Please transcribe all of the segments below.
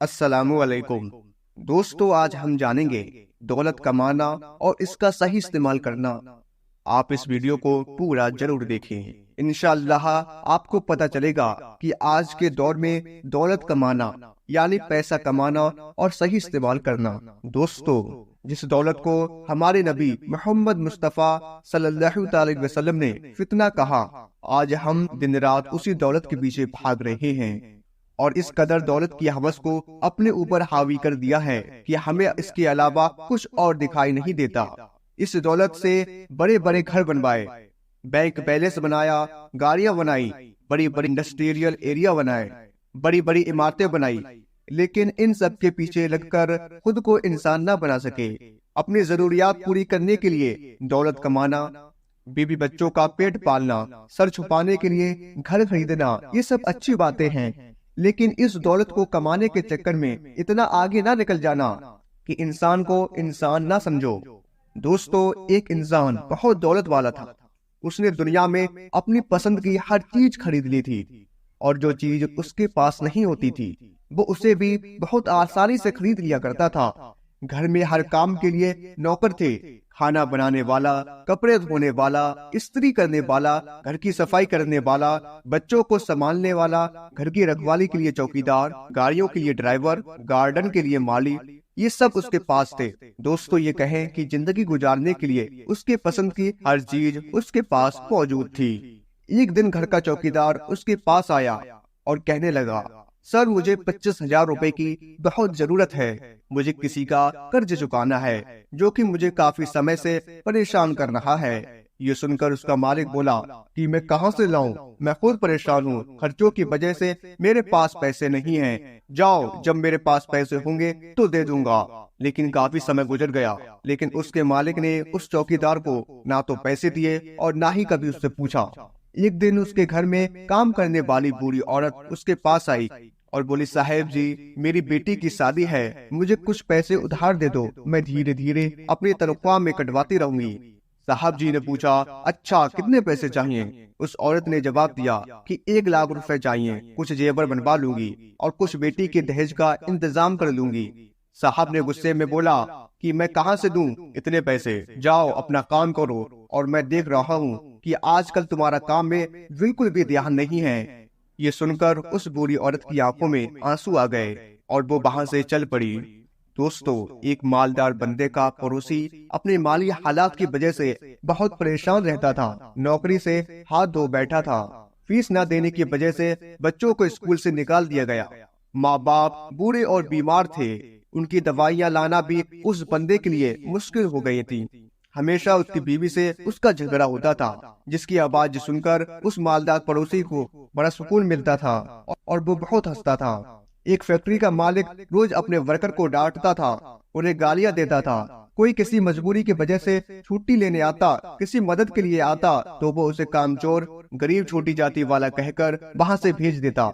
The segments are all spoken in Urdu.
السلام علیکم دوستو، آج ہم جانیں گے دولت کمانا اور اس کا صحیح استعمال کرنا۔ آپ اس ویڈیو کو پورا ضرور دیکھیں، انشاءاللہ آپ کو پتہ چلے گا کہ آج کے دور میں دولت کمانا یعنی پیسہ کمانا اور صحیح استعمال کرنا۔ دوستو، جس دولت کو ہمارے نبی محمد مصطفیٰ صلی اللہ علیہ وسلم نے فتنہ کہا، آج ہم دن رات اسی دولت کے پیچھے بھاگ رہے ہیں اور اس قدر دولت کی ہوس کو اپنے اوپر حاوی کر دیا ہے کہ ہمیں اس کے علاوہ کچھ اور دکھائی نہیں دیتا۔ اس دولت سے بڑے بڑے گھر بنوائے، بینک بیلنس بنایا، گاڑیاں بنائی، بڑی بڑی انڈسٹریل ایریا بنائے، بڑی بڑی عمارتیں بنائی، لیکن ان سب کے پیچھے لگ کر خود کو انسان نہ بنا سکے۔ اپنی ضروریات پوری کرنے کے لیے دولت کمانا، بیوی بچوں کا پیٹ پالنا، سر چھپانے کے لیے گھر خریدنا، یہ سب اچھی باتیں ہیں، لیکن اس دولت کو کمانے کے چکر میں اتنا آگے نہ نکل جانا کہ انسان کو انسان نہ سمجھو۔ دوستو، ایک انسان بہت دولت والا تھا۔ اس نے دنیا میں اپنی پسند کی ہر چیز خرید لی تھی، اور جو چیز اس کے پاس نہیں ہوتی تھی وہ اسے بھی بہت آسانی سے خرید لیا کرتا تھا۔ گھر میں ہر کام کے لیے نوکر تھے، کھانا بنانے والا، کپڑے دھونے والا، استری کرنے والا، گھر کی صفائی کرنے والا، بچوں کو سنبھالنے والا، گھر کی رکھوالی کے لیے چوکیدار، گاڑیوں کے لیے ڈرائیور، گارڈن کے لیے مالی، یہ سب اس کے پاس تھے۔ دوستو، یہ کہیں کہ زندگی گزارنے کے لیے اس کے پسند کی ہر چیز اس کے پاس موجود تھی۔ ایک دن گھر کا چوکیدار اس کے پاس آیا اور کہنے لگا، سر، مجھے 25,000 روپے کی بہت ضرورت ہے۔ مجھے کسی کا قرض چکانا ہے جو کہ مجھے کافی سمے سے پریشان کر رہا ہے۔ یہ سن کر اس کا مالک بولا کہ میں کہاں سے لاؤں، میں خود پریشان ہوں، خرچوں کی وجہ سے میرے پاس پیسے نہیں ہیں، جاؤ جب میرے پاس پیسے ہوں گے تو دے دوں گا۔ لیکن کافی سمے گزر گیا، لیکن اس کے مالک نے اس چوکیدار کو نہ تو پیسے دیے اور نہ ہی کبھی اس سے پوچھا۔ ایک دن اس کے گھر میں کام کرنے والی بوڑھی عورت اس کے پاس آئی اور بولی، صاحب جی، میری بیٹی کی شادی ہے، مجھے کچھ پیسے ادھار دے دو، میں دھیرے دھیرے اپنی تنخواہ میں کٹواتی رہوں گی۔ صاحب جی نے پوچھا، اچھا کتنے پیسے چاہیے؟ اس عورت نے جواب دیا کہ 1,00,000 روپے چاہیے، کچھ زیور بنوا لوں گی اور کچھ بیٹی کے دہیج کا انتظام کر لوں گی۔ صاحب نے غصے میں بولا کہ میں کہاں سے دوں اتنے پیسے، جاؤ اپنا کام کرو، اور میں دیکھ رہا ہوں کہ آج کل تمہارا کام میں بالکل بھی دھیان نہیں ہے۔ یہ سن کر اس بوڑھی عورت کی آنکھوں میں آنسو آ گئے اور وہ وہاں سے چل پڑی۔ دوستو، ایک مالدار بندے کا پڑوسی اپنے مالی حالات کی وجہ سے بہت پریشان رہتا تھا، نوکری سے ہاتھ دھو بیٹھا تھا، فیس نہ دینے کی وجہ سے بچوں کو اسکول سے نکال دیا گیا، ماں باپ بوڑھے اور بیمار تھے، ان کی دوائیاں لانا بھی اس بندے کے لیے مشکل ہو گئی تھی۔ ہمیشہ اس کی بیوی سے اس کا جھگڑا ہوتا تھا، جس کی آواز سن کر اس مالدار پڑوسی کو بڑا سکون ملتا تھا اور وہ بہت ہنستا تھا۔ ایک فیکٹری کا مالک روز اپنے ورکر کو ڈانٹتا تھا، انہیں گالیاں دیتا تھا۔ کوئی کسی مجبوری کی وجہ سے چھٹی لینے آتا، کسی مدد کے لیے آتا تو وہ اسے کامچور، غریب، چھوٹی جاتی والا کہہ کر وہاں سے بھیج دیتا۔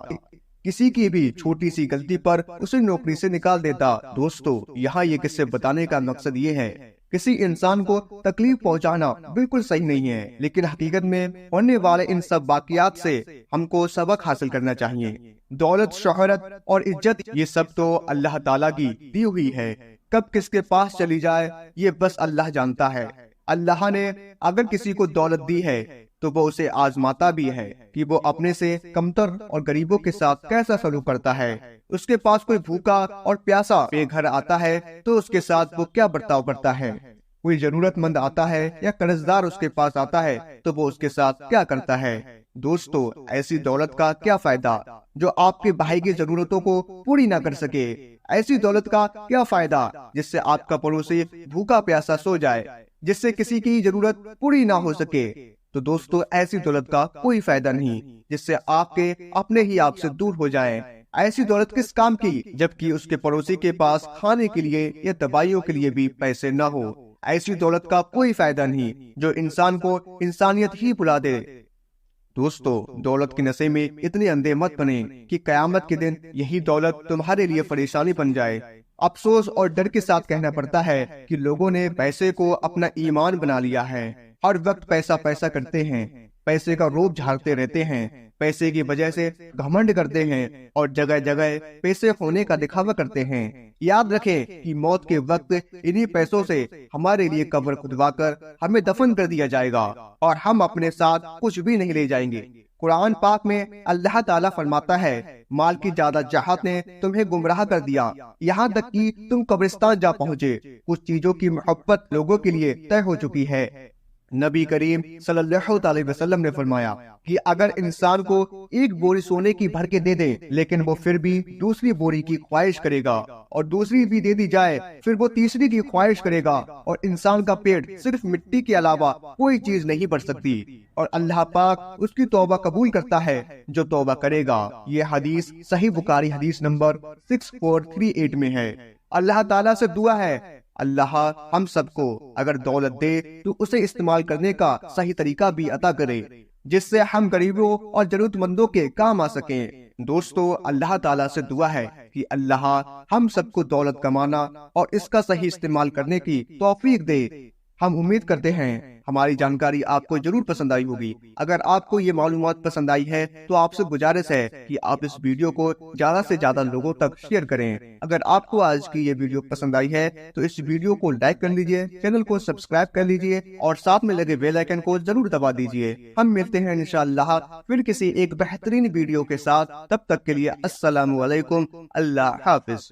کسی کی بھی چھوٹی سی غلطی پر اسے نوکری سے نکال دیتا۔ دوستو، یہاں یہ قصے بتانے کا مقصد یہ ہے، کسی انسان کو تکلیف پہنچانا بالکل صحیح نہیں ہے، لیکن حقیقت میں ہونے والے ان سب واقعات سے ہم کو سبق حاصل کرنا چاہیے۔ دولت، شہرت اور عزت، یہ سب تو اللہ تعالیٰ کی دی ہوئی ہے، کب کس کے پاس چلی جائے یہ بس اللہ جانتا ہے۔ اللہ نے اگر کسی کو دولت دی ہے تو وہ اسے آزماتا بھی ہے کہ وہ اپنے سے کمتر اور غریبوں کے ساتھ کیسا سلوک کرتا ہے۔ اس کے پاس کوئی بھوکا اور پیاسا بے گھر آتا ہے تو اس کے ساتھ وہ کیا برتاؤ کرتا ہے، کوئی ضرورت مند آتا ہے یا قرض دار اس کے پاس آتا ہے تو وہ اس کے ساتھ کیا کرتا ہے۔ دوستو، ایسی دولت کا کیا فائدہ جو آپ کے بھائی کی ضرورتوں کو پوری نہ کر سکے؟ ایسی دولت کا کیا فائدہ جس سے آپ کا پڑوسی بھوکا پیاسا سو جائے، جس سے کسی کی ضرورت پوری نہ ہو سکے؟ تو دوستو، ایسی دولت کا کوئی فائدہ نہیں جس سے آپ کے اپنے ہی آپ سے دور ہو جائیں۔ ایسی دولت کس کام کی جبکہ اس کے پڑوسی کے پاس کھانے کے لیے یا دوائیوں کے لیے بھی پیسے نہ ہو؟ ایسی دولت کا کوئی فائدہ نہیں جو انسان کو انسانیت ہی بھلا دے۔ دوستو، دولت کے نشے میں اتنے اندھے مت بنے کہ قیامت کے دن یہی دولت تمہارے لیے پریشانی بن جائے۔ افسوس اور ڈر کے ساتھ کہنا پڑتا ہے کہ لوگوں نے پیسے کو اپنا ایمان بنا لیا ہے، ہر وقت پیسہ پیسہ کرتے ہیں، پیسے کا روب جھاڑتے رہتے ہیں، پیسے کی وجہ سے گھمنڈ کرتے ہیں اور جگہ جگہ پیسے ہونے کا دکھاوا کرتے ہیں۔ یاد رکھیں کہ موت کے وقت انہی پیسوں سے ہمارے لیے قبر کھدوا کر ہمیں دفن کر دیا جائے گا اور ہم اپنے ساتھ کچھ بھی نہیں لے جائیں گے۔ قرآن پاک میں اللہ تعالیٰ فرماتا ہے، مال کی زیادہ چاہت نے تمہیں گمراہ کر دیا، یہاں تک کہ تم قبرستان جا پہنچے۔ کچھ چیزوں کی محبت لوگوں کے لیے طے ہو چکی ہے۔ نبی کریم صلی اللہ علیہ وسلم نے فرمایا کہ اگر انسان کو ایک بوری سونے کی بھر کے دے دیں لیکن وہ پھر بھی دوسری بوری کی خواہش کرے گا اور دوسری بھی دے دی جائے پھر وہ تیسری کی خواہش کرے گا اور انسان کا پیٹ صرف مٹی کے علاوہ کوئی چیز نہیں بھر سکتی، اور اللہ پاک اس کی توبہ قبول کرتا ہے جو توبہ کرے گا۔ یہ حدیث صحیح بخاری حدیث نمبر 6438 میں ہے۔ اللہ تعالیٰ سے دعا ہے اللہ ہم سب کو اگر دولت دے تو اسے استعمال کرنے کا صحیح طریقہ بھی عطا کرے جس سے ہم غریبوں اور ضرورت مندوں کے کام آ سکیں۔ دوستو، اللہ تعالیٰ سے دعا ہے کہ اللہ ہم سب کو دولت کمانا اور اس کا صحیح استعمال کرنے کی توفیق دے۔ ہم امید کرتے ہیں ہماری جانکاری آپ کو ضرور پسند آئی ہوگی۔ اگر آپ کو یہ معلومات پسند آئی ہے تو آپ سے گزارش ہے کہ آپ اس ویڈیو کو زیادہ سے زیادہ لوگوں تک شیئر کریں۔ اگر آپ کو آج کی یہ ویڈیو پسند آئی ہے تو اس ویڈیو کو لائک کر لیجئے، چینل کو سبسکرائب کر لیجئے اور ساتھ میں لگے بیل آئیکن کو ضرور دبا دیجئے۔ ہم ملتے ہیں انشاءاللہ پھر کسی ایک بہترین ویڈیو کے ساتھ، تب تک کے لیے السلام علیکم، اللہ حافظ۔